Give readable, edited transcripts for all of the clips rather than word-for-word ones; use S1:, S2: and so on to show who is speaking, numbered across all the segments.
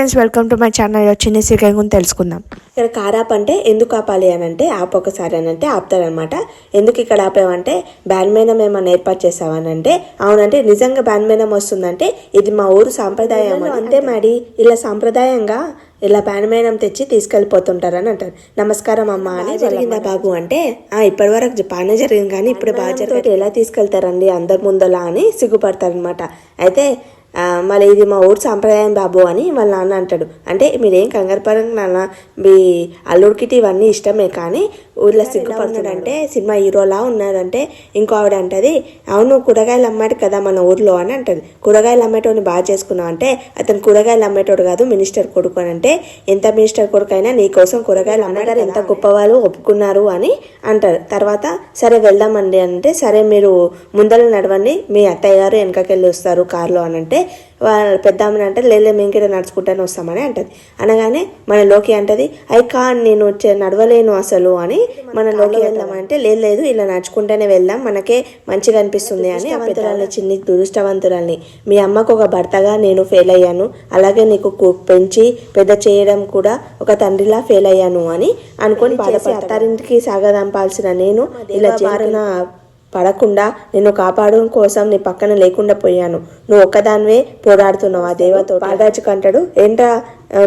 S1: Friends, welcome to my channel. చిన్న secret గురించి తెలుసుకుందాం. ఇక్కడ కార్ ఆప్ అంటే ఎందుకు ఆపాలి అని అంటే ఆప్ ఒకసారి అని అంటే ఆపుతారనమాట. ఎందుకు ఇక్కడ ఆపామంటే బ్యాండ్ మేళం ఏమన్నా ఏర్పాటు చేసావని అంటే అవునంటే నిజంగా బ్యాండ్ మేళం వస్తుందంటే ఇది మా ఊరు సాంప్రదాయం అంతే మరి ఇలా సాంప్రదాయంగా ఇలా బ్యాండ్ మేళం తెచ్చి తీసుకెళ్ళిపోతుంటారని అంటారు. నమస్కారం అమ్మ అని జరిగిందా బాబు అంటే ఇప్పటి వరకు బాగానే జరిగింది కానీ ఇప్పుడు బాగా జరిగింది ఎలా తీసుకెళ్తారండి అందరి ముందలా అని సిగ్గుపడతారనమాట. అయితే మళ్ళీ ఇది మా ఊరు సాంప్రదాయం బాబు అని వాళ్ళ నాన్న అంటాడు. అంటే మీరేం కంగారు పరంగా నాన్న, మీ అల్లుడికి ఇవన్నీ ఇష్టమే కానీ ఊర్లో సిగ్గుపడుతున్నాడంటే సినిమా హీరోలా ఉన్నాడంటే ఇంకో ఆవిడ అంటది, అవును కూరగాయలు అమ్మాడు కదా మన ఊర్లో అని అంటది. కూరగాయలు అమ్మేటోడిని బాగా చేసుకున్నావు అంటే అతను కూరగాయలు అమ్మేటోడు కాదు మినిస్టర్ కొడుకు అని అంటే ఎంత మినిస్టర్ కొడుకు అయినా నీ కోసం కూరగాయలు అమ్మగారు ఎంత గొప్పవాళ్ళు ఒప్పుకున్నారు అని అంటారు. తర్వాత సరే వెళ్దామండి అంటే సరే మీరు ముందర నడవండి మీ అత్తయ్య గారు వెనకకెళ్ళి వస్తారు కారులో అని అంటే వాళ్ళ పెద్దామని అంటే లేలే మేము కూడా నడుచుకుంటానే వస్తామని అంటది. అనగానే మన లోకి అంటది నేను నడవలేను అసలు అని మన లోకి వెళ్దామంటే లేదు ఇలా నడుచుకుంటూనే వెళ్దాం మనకే మంచిగా అనిపిస్తుంది అని ఆ పెద్దవాళ్ళని చిన్ని దురదృష్టవంతురాల్ని మీ అమ్మకు ఒక భర్తగా నేను ఫెయిల్ అయ్యాను, అలాగే నీకు పెంచి పెద్ద చేయడం కూడా ఒక తండ్రిలా ఫెయిల్ అయ్యాను అని అనుకొని బాధపడి అత్తారింటికి సాగదంపాల్సిన నేను ఇలా చేరిన పడకుండా నిన్ను కాపాడడం కోసం నీ పక్కన లేకుండా పోయాను, నువ్వు ఒక్కదానివే పోరాడుతున్నావు ఆ దేవతో బాలరాజు కంటాడు. ఏంటా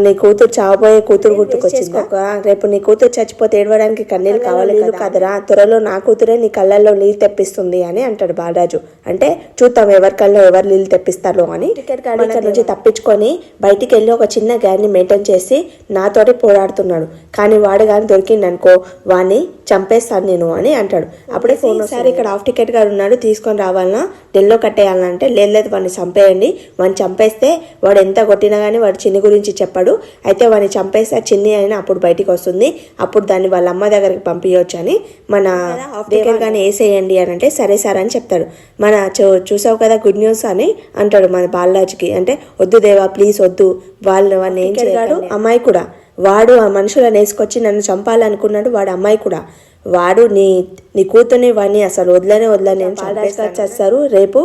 S1: నీ కూతురు చావబోయే కూతురు గుర్తుకొచ్చింది, రేపు నీ కూతురు చచ్చిపోతే ఏడవడానికి కన్నీళ్ళు కావాలి కదరా, త్వరలో నా కూతురే నీ కళ్ళల్లో నీళ్ళు తెప్పిస్తుంది అని అంటాడు బాలరాజు. అంటే చూద్దాం ఎవరి కళ్ళలో ఎవరు నీళ్ళు తెప్పిస్తారో అని. ఇక్కడ నుంచి తప్పించుకొని బయటికి వెళ్ళి ఒక చిన్న గ్యాన్ని మెయింటైన్ చేసి నాతోటి పోరాడుతున్నాడు, కానీ వాడు కానీ దొరికిందనుకో వాడిని చంపేస్తాను నేను అని అంటాడు. అప్పుడే ఫోన్ ఒకసారి ఇక్కడ హాఫ్ టికెట్ గారు ఉన్నాడు తీసుకొని రావాలన్నా ఢిల్లీలో కట్టేయాలంటే లేదు వాడిని చంపేయండి, వాడిని చంపేస్తే వాడు ఎంత కొట్టినా కానీ వాడు చిన్ని గురించి చెప్పాడు, అయితే వాడిని చంపేస్తే చిన్ని అయినా అప్పుడు బయటికి వస్తుంది, అప్పుడు దాన్ని వాళ్ళ అమ్మ దగ్గరికి పంపించవచ్చు అని మన హాఫ్ టికెట్ కానీ వేసేయండి అని అంటే సరే సార్ అని చెప్తాడు. మన చూసావు కదా గుడ్ న్యూస్ అని అంటాడు మన బాలరాజుకి. అంటే వద్దు దేవా ప్లీజ్ వద్దు, వాడిని ఏం చేయగాడు అమ్మాయి కూడా వాడు ఆ మనుషులను వేసుకొచ్చి నన్ను చంపాలనుకున్నాడు, వాడు అమ్మాయి కూడా వాడు నీ కూతుర్ని వాడిని అసలు వదలని చేస్తారు, రేపు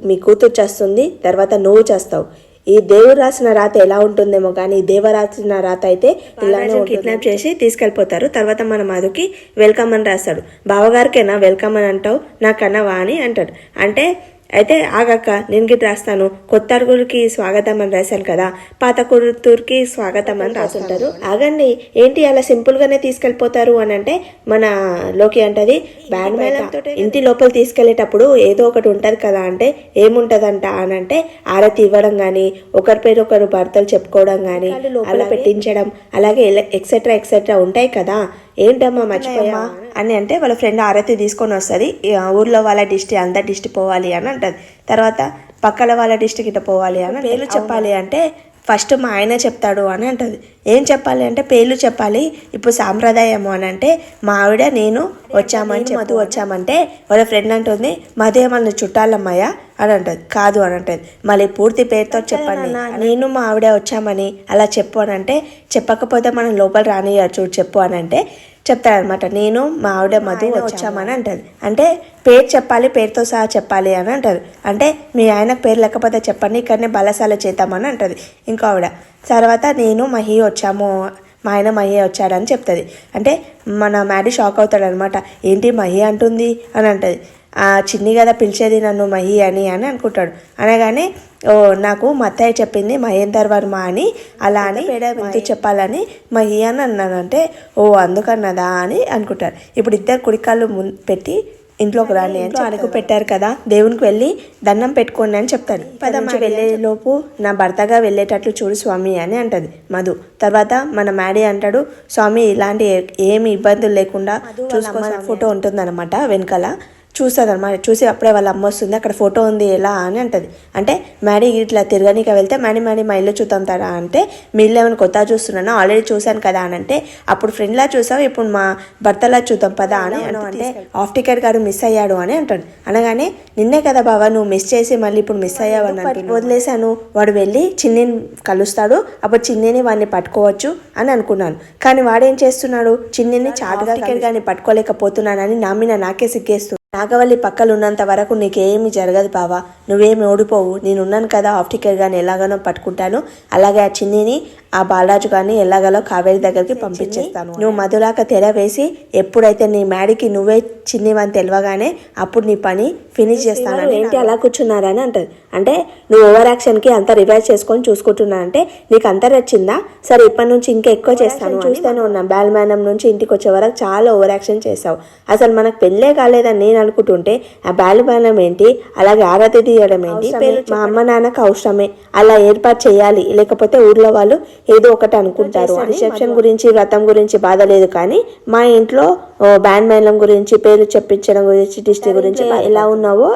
S1: మీ కూతురు చేస్తుంది తర్వాత నువ్వు చేస్తావు, ఈ దేవుడు రాసిన రాత ఎలా ఉంటుందేమో కానీ ఈ దేవ రాసిన రాత అయితే ఇలానే కిడ్నాప్ చేసి తీసుకెళ్ళిపోతారు. తర్వాత మన మధుకి వెల్కమ్ అని రాస్తాడు. బావగారికేనా వెల్కమ్ అని అంటావు నాకన్నావా అని అంటాడు. అంటే అయితే ఆగక్క నేను గిట్ రాస్తాను, కొత్త అరుగురికి స్వాగతం అని రాశాను కదా, పాత కూతురికి స్వాగతం అని రాస్తుంటారు. ఆగండి ఏంటి అలా సింపుల్ గానే తీసుకెళ్ళిపోతారు అని అంటే మన లోకి అంటది బ్యాండ్ మేళంతో ఇంటి లోపల తీసుకెళ్లేటప్పుడు ఏదో ఒకటి ఉంటది కదా అంటే ఏముంటదంట అని అంటే ఆరతి ఇవ్వడం గాని ఒకరి పేరు ఒకరు భర్తలు చెప్పుకోవడం గాని అలా పెట్టించడం అలాగే ఎక్సెట్రా ఉంటాయి కదా, ఏంటమ్మా మర్చిపోయా అని అంటే వాళ్ళ ఫ్రెండ్ ఆరతి తీసుకొని వస్తుంది, ఊర్లో వాళ్ళ దిష్టి అందరి దిష్టి పోవాలి అని అంటది. తర్వాత పక్కల వాళ్ళ దిష్టి గిట్ట పోవాలి అని పేర్లు చెప్పాలి అంటే ఫస్ట్ మా ఆయన చెప్తాడు అని అంటది. ఏం చెప్పాలి అంటే పేర్లు చెప్పాలి, ఇప్పుడు సాంప్రదాయము అని అంటే మా ఆవిడ నేను వచ్చామని మధు వచ్చామంటే వాళ్ళ ఫ్రెండ్ అంటుంది మధేమన్నా చుట్టాలమ్మాయ అని అంటది. కాదు అని అంటది. మళ్ళీ పూర్తి పేరుతో చెప్పండి, నేను మా ఆవిడ వచ్చామని అలా చెప్పు అని అంటే చెప్పకపోతే మనం లోపల రానియచ్చు చూడు చెప్పు అని అంటే చెప్తాడనమాట. నేను మా ఆవిడ మధు వచ్చామని అంటది. అంటే పేరు చెప్పాలి, పేరుతో సహా చెప్పాలి అని అంటారు. అంటే మీ ఆయనకు పేరు లేకపోతే చెప్పండి ఇక్కడనే బలసాల చేద్దామని అంటది ఇంకో ఆవిడ. తర్వాత నేను మహి వచ్చాము, మా ఆయన మహి వచ్చాడని చెప్తుంది. అంటే మన మ్యాడీ షాక్ అవుతాడనమాట, ఏంటి మహి అంటుంది అని అంటది. చిన్ని కదా పిలిచేది నన్ను మహి అని అనుకుంటాడు. అనగానే నాకు మా అత్తయ్య చెప్పింది మహేందర్ వర్మ అని అలా అని ఎందుకు చెప్పాలని మహి అని అన్నానంటే అందుకన్నదా అని అనుకుంటారు. ఇప్పుడు ఇద్దరు కుడికాళ్ళు పెట్టి ఇంట్లోకి రాని అని అడుగు పెట్టారు కదా, దేవునికి వెళ్ళి దండం పెట్టుకోండి అని చెప్తాడు. పదమ్మ వెళ్ళే లోపు నా భర్తగా వెళ్ళేటట్లు చూడు స్వామి అని అంటది మధు. తర్వాత మన మ్యాడీ అంటాడు స్వామి ఇలాంటి ఏమి ఇబ్బందులు లేకుండా చూసుకో ఫోటో ఉంటుందన్నమాట వెనకాల చూస్తుంది అనమాట. చూసి అప్పుడే వాళ్ళ అమ్మ వస్తుంది, అక్కడ ఫోటో ఉంది ఎలా అని అంటది. అంటే మ్యాడీ ఇట్లా తిరగనీకి వెళ్తే మ్యాడీ మా ఇల్లు చూద్దాంతారా అంటే మీ ఇల్లు ఏమైనా కొత్తగా చూస్తున్నాను ఆల్రెడీ చూశాను కదా అని అంటే అప్పుడు ఫ్రెండ్లా చూసావు ఇప్పుడు మా భర్తలా చూద్దాం పదా అని అంటే హాఫ్ టికెట్ గారు మిస్ అయ్యాడు అని అంటాడు. అనగానే నిన్నే కదా బావా నువ్వు మిస్ చేసి మళ్ళీ ఇప్పుడు మిస్ అయ్యావని వదిలేశాను, వాడు వెళ్ళి చిన్నిని కలుస్తాడు అప్పుడు చిన్నిని వాడిని పట్టుకోవచ్చు అని అనుకున్నాను, కానీ వాడేం చేస్తున్నాడు చిన్నిని చాటుగా టికెట్ గాని పట్టుకోలేకపోతున్నానని నా మీద నాకే సిగ్గేస్తుంది. నాగవల్లి పక్కలు ఉన్నంత వరకు నీకేమి జరగదు బావా, నువ్వేమి ఓడిపోవు, నేనున్నాను కదా ఆప్టికల్ గాని ఎలాగనో పట్టుకుంటాను. అలాగే ఆ చిన్నిని ఆ బాలరాజు గారిని ఎలాగలో కావేరి దగ్గరికి పంపించేస్తాను. నువ్వు మధులాక తెర వేసి ఎప్పుడైతే నీ మ్యాడీకి నువ్వే చిన్నివని తెలియగానే అప్పుడు నీ పని ఫినిష్ చేస్తాను. ఏంటి అలా కూర్చున్నారని అంటది. అంటే నువ్వు ఓవర్ యాక్షన్కి అంత రివైజ్ చేసుకొని చూసుకుంటున్నా అంటే నీకు అంత నచ్చిందా? సరే ఇప్పటి నుంచి ఇంకా ఎక్కువ చేస్తాను. చూస్తూనే ఉన్నా బాల్మేనం నుంచి ఇంటికి వచ్చే వరకు చాలా ఓవర్ యాక్షన్ చేసావు. అసలు మనకు పెళ్ళే కాలేదని నేను అనుకుంటుంటే ఆ బాల్మేనం ఏంటి, అలాగే ఆరతి తీయడం ఏంటి, మా అమ్మ నాన్నకు అవసరమే, అలా ఏర్పాటు చేయాలి, లేకపోతే ఊర్లో వాళ్ళు ఏదో ఒకటి అనుకుంటారు. రిసెప్షన్ గురించి వ్రతం గురించి బాధ లేదు, కానీ మా ఇంట్లో బ్యాండ్ మేళం గురించి పేరు చెప్పించడం గురించి దిష్టి గురించి ఎలా ఉన్నావో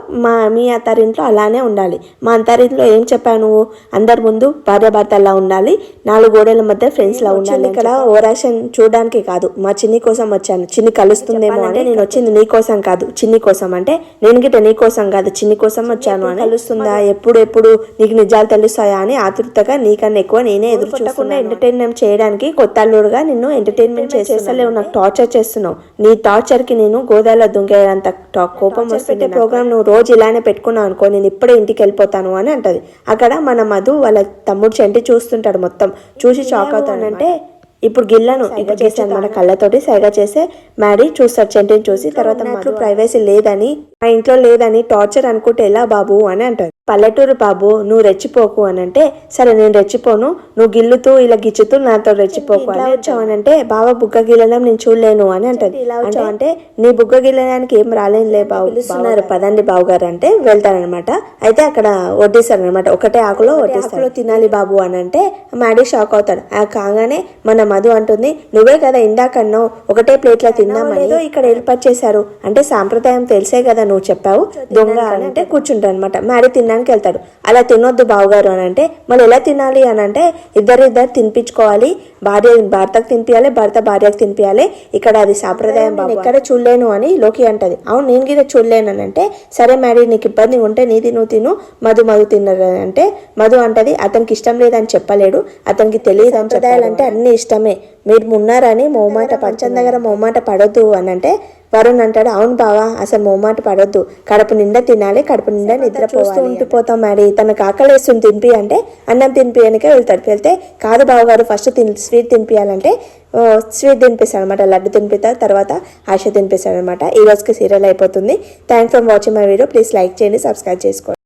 S1: మీ అత్తారింట్లో అలానే ఉండాలి. మా అత్తారింట్లో ఏం చెప్పావు నువ్వు? అందరి ముందు భార్య భర్తలా ఉండాలి, 4 గోడల మధ్య ఫ్రెండ్స్ లా ఉండాలి. ఇక్కడ ఓవరాక్షన్ చూడడానికి కాదు, మా చిన్ని కోసం వచ్చాను. చిన్ని కలుస్తుందేమో అంటే నేను వచ్చింది నీ కోసం కాదు చిన్ని కోసం, అంటే నేను గిట్ట నీ కోసం కాదు చిన్ని కోసం వచ్చాను అని. కలుస్తుందా, ఎప్పుడు నీకు నిజాలు తెలుస్తాయా అని ఆతృతగా నీకన్నా ఎక్కువ నేనే ఎదురు చూడకుండా ఎంటర్టైన్మెంట్ చేయడానికి కొత్త అల్లుడుగా నిన్ను ఎంటర్టైన్మెంట్ చేసేసలేవు, నాకు టార్చర్ చేస్తున్నావు. నీ టార్చర్ కి నేను గోదాలో దుంకేంత కోపం వస్తుంది. ప్రోగ్రామ్ నువ్వు రోజు ఇలానే పెట్టుకున్నావు అనుకో, నేను ఇప్పుడే ఇంటికి వెళ్ళిపోతాను అని అంటది. అక్కడ మన మధు వాళ్ళ తమ్ముడు చెంటి చూస్తుంటాడు. మొత్తం చూసి షాక్ అవుతానంటే ఇప్పుడు గిల్లను ఇక చేశాను మన కళ్ళతోటి సైగా చేసే మ్యాడీ చూస్తాడు చెంటిని చూసి. తర్వాత మాకు ప్రైవసీ లేదని, మా ఇంట్లో లేదని టార్చర్ అనుకుంటే ఎలా బాబు అని అంటారు. పల్లెటూరు బాబు నువ్వు రెచ్చిపోకు అని అంటే, సరే నేను రెచ్చిపోను, నువ్వు గిల్లుతూ ఇలా గిచ్చుతూ నాతో రెచ్చిపోకు అని. వచ్చావనంటే బావ బుగ్గ గిల్లడం నేను చూడలేను అని అంటది. ఇలా వచ్చావంటే నీ బుగ్గ గిల్లడానికి ఏం రాలేనులే బాబు, పిలుస్తున్నారు పదండి బావు గారు అంటే వెళ్తారనమాట. అయితే అక్కడ వడ్డిస్తారనమాట, ఒకటే ఆకులో వడ్డిస్తారు. తినాలి బాబు అని అంటే మ్యాడీ షాక్ అవుతాడు. కాగానే మన మధు అంటుంది, నువ్వే కదా ఇందాకన్నావు ఒకటే ప్లేట్లో తిన్నామని, ఏదో ఇక్కడ ఏర్పాటు చేశారు అంటే సాంప్రదాయం తెలిసే కదా నువ్వు చెప్పావు దొంగ అని అంటే కూర్చుంటాడు అనమాట. మ్యాడీ తినడానికి వెళ్తాడు. అలా తినొద్దు బావగారు అని అంటే, మళ్ళీ ఎలా తినాలి అని అంటే ఇద్దరు తినిపించుకోవాలి, భార్య భర్తకు తినిపించాలి, భర్త భార్యకు తినిపించాలి, ఇక్కడ అది సాంప్రదాయం బాబు, ఎక్కడ చూడలేను అని లోకి అంటది. అవును నేను గిట్ట చూడలేను అని అంటే, సరే మ్యాడీ నీకు ఇబ్బంది ఉంటే నీది నువ్వు తిను, మధు తిన్నరు అంటే మధు అంటది అతనికి ఇష్టం లేదని చెప్పలేడు, అతనికి తెలియదు అని సంప్రదాయాలంటే అన్ని ఇష్టమే, మీరు ఉన్నారని మొహమాట పంచం దగ్గర మొహమాట పడొద్దు అని అంటే వరుణ్ అంటాడు, అవును బావా అసలు మొహమాట పడొద్దు, కడుపు నిండా తినాలి, కడుపు నిండా నిద్రపోస్తూ ఉండిపోతాం మ్యాడీ, తనకు ఆకలేస్తుంది తినిపి అంటే అన్నం తినిపియనికే వెళ్తాడు. వెళ్తే కాదు బావగారు ఫస్ట్ స్వీట్ తినిపించాలంటే స్వీట్ తినిపిస్తాడు అనమాట, లడ్డు తినిపిస్తాడు, తర్వాత ఆశ తినిపిస్తాడు అనమాట. ఈ రోజుకి సీరియల్ అయిపోతుంది. Thanks for watching my video. Please like చేయండి, సబ్స్క్రైబ్ చేసుకోండి.